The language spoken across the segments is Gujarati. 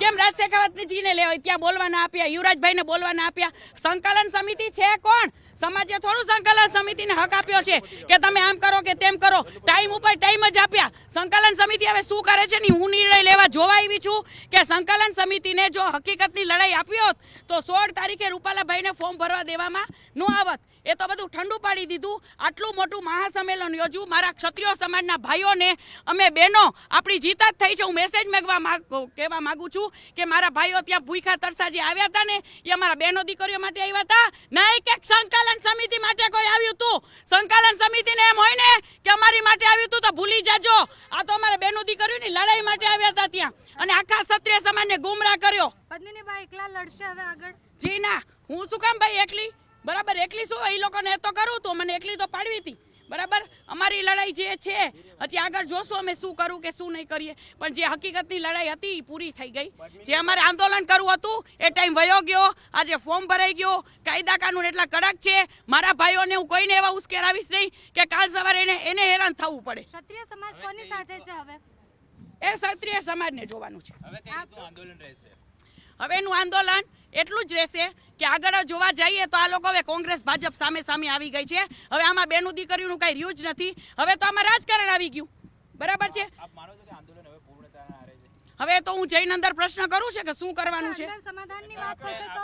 કેમ રાજ શેખાવતજીને લેવાય ત્યાં બોલવા ના આપ્યા, યુવરાજભાઈને બોલવા ના આપ્યા? સંકલન સમિતિ છે કોણ? સમાજે થોડું સંકલન સમિતિને હક આપ્યો છે કે તમે આમ કરો કે તેમ કરો? ટાઈમ ઉપર ટાઈમ જ આપ્યા. સંકલન સમિતિ હવે શું કરે છે ને હું નિર્ણય લેવા જોવા આવી છું કે સંકલન સમિતિને જો હકીકતની લડાઈ આપી હોત તો 16 તારીખે રૂપાલાભાઈને ફોર્મ ભરવા દેવામાં ન આવત. એ તો બધું ઠંડુ પાડી દીધું. આટલું મોટું મહાસંમેલન યોજ્યું. મારા ક્ષત્રિય સમાજના ભાઈઓને અમે બહેનો આપણી જીત જ થઈ છે. હું મેસેજ કહેવા માંગુ છું કે મારા ભાઈઓ ત્યાં ભૂખા તરસા જે આવ્યા હતા ને એ અમારા બહેનો દીકરીઓ માટે આવ્યા હતા, નહીં કે સંકલન સમિતિ માટે કોઈ આવ્યું હતું. સંકલન સમિતિને એમ હોય ને કે અમારી માટે આવ્યું હતું તો ભૂલી જાજો. આ તો અમારા બહેનો દીકરીઓની લડાઈ માટે આવ્યા હતા ત્યાં અને આખા ક્ષત્રિય સમાજને ગુમરાહ કર્યો. પદ્મિનીભાઈ એકલા લડશે હવે આગળ? જી ના, હું શું કામ ભાઈ એકલી? બરાબર, એકલી શું? એ લોકોને એ તો કરું તો મને એકલી તો પાડવી હતી. બરાબર, અમારી લડાઈ જે છે હજી આગળ જોશું અમે શું કરું કે શું નહીં કરીએ, પણ જે હકીકતની લડાઈ હતી એ પૂરી થઈ ગઈ. જે અમારે આંદોલન કરવું હતું એ ટાઈમ વયો ગયો. આજે ફોર્મ ભરાઈ ગયો. કાયદા કાનૂન એટલા કડક છે. મારા ભાઈઓને હું કોઈને એવા ઉશ્કેરાવીશ નહીં કે કાલ સવારે એને હેરાન થવું પડે. ક્ષત્રિય સમાજ કોની સાથે છે હવે? એ ક્ષત્રિય સમાજને જોવાનું છે. હવે એનું આંદોલન એટલું જ રહેશે કે આગળ જોવા જઈએ તો આ લોકો હવે કોંગ્રેસ ભાજપ સામે આવી ગઈ છે. હવે આમાં બેનું દીકરીનું કઈ રહ્યું જ નથી. હવે તો આમાં રાજકારણ આવી ગયું. બરાબર છે. હવે તો હું જઈને અંદર પ્રશ્ન કરું છે કે શું કરવાનું છે. સમાધાનની વાત થશે તો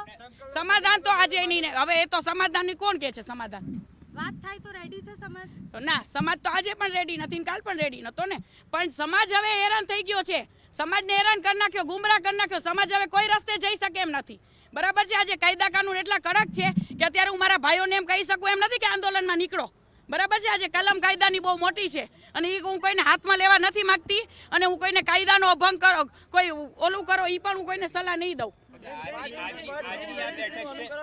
સમાધાન તો આજે નહીં ને. હવે એ તો સમાધાનની કોણ કે છે? સમાધાન વાત થાય તો રેડી છે સમાજ? ના, સમાજ તો આજે પણ રેડી નથી, કાલ પણ રેડી નતો ને. પણ સમાજ હવે હેરાન થઈ ગયો છે. સમાજને હેરાન કરી નાખ્યો, ગુમરાહ કરી નાખ્યો. સમાજ હવે કોઈ રસ્તે જઈ શકે એમ નથી. બરાબર છે. આજે કાયદા કાનૂન એટલા કડક છે કે અત્યારે હું મારા ભાઈઓને એમ કહી શકું એમ નથી કે આંદોલનમાં નીકળો. બરાબર છે. આજે કલમ કાયદાની બહુ મોટી છે અને એ હું કોઈને હાથમાં લેવા નથી માંગતી અને હું કોઈને કાયદાનો અભંગ કરો, કોઈ ઓલું કરો, એ પણ હું કોઈને સલાહ નહીં દઉં.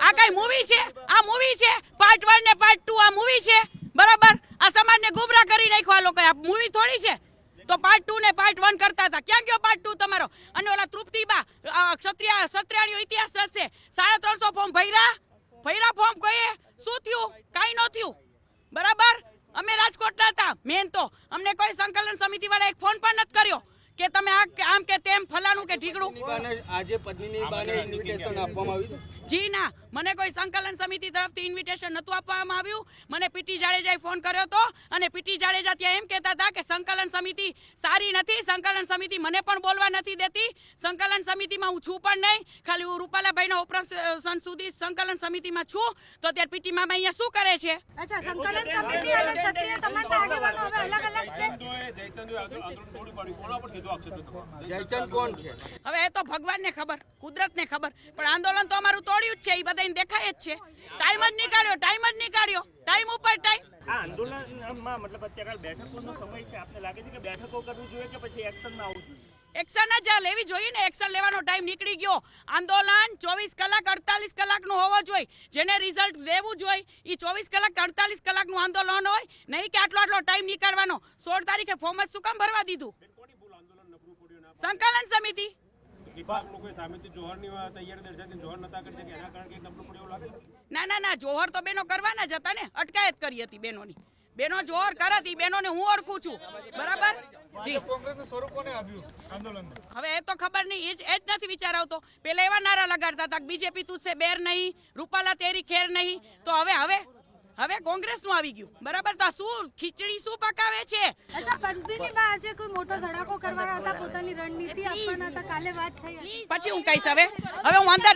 આ કઈ મૂવી છે? આ મૂવી છે પાર્ટ 1 ને પાર્ટ 2. આ મૂવી છે. બરાબર, આ સમાજને ગુમરાહ કરી નાખ્યો આ લોકો. આ મૂવી થોડી છે. તો પાર્ટ 2 ને પાર્ટ 1 કરતા હતા. ક્યાં ગયો પાર્ટ 2 તમારો? અને ઓલા તૃપ્તિબા ક્ષત્રિયાણીઓ ઇતિહાસ રચશે. 350 ફોર્મ ભર્યા ફોર્મ કહીએ શું થયું? કાંઈ ન થયું. બરાબર, અમે રાજકોટના હતા મેન. તો અમને કોઈ સંકલન સમિતિ વાળા એક ફોન પણ નથી કર્યો કે તમે આમ કે તેમ ફલાણું કે ઢીકડું. આજે પદ્મિનીબાને ઇન્વિટેશન આપવામાં આવ્યું? જી ના, મને કોઈ સંકલન સમિતિ તરફથી ઇન્વિટેશન નહોતું આપવામાં આવ્યું. મને પીટી જાડેજાએ ફોન કર્યો હતો અને પીટી જાડેજા ત્યાં એમ કહેતા હતા કે સંકલન સમિતિ સારી નથી. સંકલન સમિતિ મને પણ બોલવા નથી દેતી. સંકલન સમિતિમાં હું છું પણ નહીં. ખાલી હું રૂપાલાભાઈના ઓપરેશન સુધી સંકલન સમિતિમાં છું. તો ત્યારે પીટી મામા અહીંયા શું કરે છે? અચ્છા, સંકલન સમિતિ અને ક્ષત્રિય સમાજના આગેવાનો હવે અલગ અલગ છે. જયચંદ કોણ છે? હવે એ તો ભગવાનને ખબર, કુદરતને ખબર. પણ આંદોલન તો અમારું તોડ્યું જ છે. એ બધાને દેખાય જ છે. ટાઈમ જ નીકાળ્યો. ટાઈમ ઉપર ટાઈમ. આ આંદોલનમાં મતલબ અત્યારે બેઠકોનો સમય છે. આપને લાગે છે કે બેઠકો કરવી જોઈએ કે પછી એક્શનમાં આવવું જોઈએ? એક્શન જ લેવી જોઈએ ને. એક્શન લેવાનો ટાઈમ નીકળી ગયો. આંદોલન 24 કલાક 48 કલાકનું હોવો જોઈએ. જેને રિઝલ્ટ લેવું જોઈએ એ 24 કલાક 48 કલાકનું આંદોલન હોય, નહીં કે આટલો ટાઈમ નીકાળવાનો. 16 તારીખે ફોર્મ જ શું કામ ભરવા દીધું? સંકલન સમિતિ. ના, જોહર તો બેનો કરવાના જ હતા ને. અટકાયત કરી હતી બેનોની. બેનો જોહર કરતી. બેનોને હું ઓળખું છું. બરાબર જી. હવે એ તો ખબર નહીં. એ જ નથી વિચાર આવતો. પેલા એવા નારા લગાડતા હતા કે બીજેપી તુજસે બેર નહીં, રૂપાલા તેરી ખેર નહીં. તો હવે કોંગ્રેસ નું આવી ગયું. બરાબર, તો શું ખીચડી શું પકાવે છે? અચ્છા, પદ્મિનીબા આજે કોઈ મોટો ધડાકો કરવાના હતા, પોતાની રણનીતિ આપવાના હતા, કાલે વાત થઈ. પછી હું કહીશ. હવે હું અંદર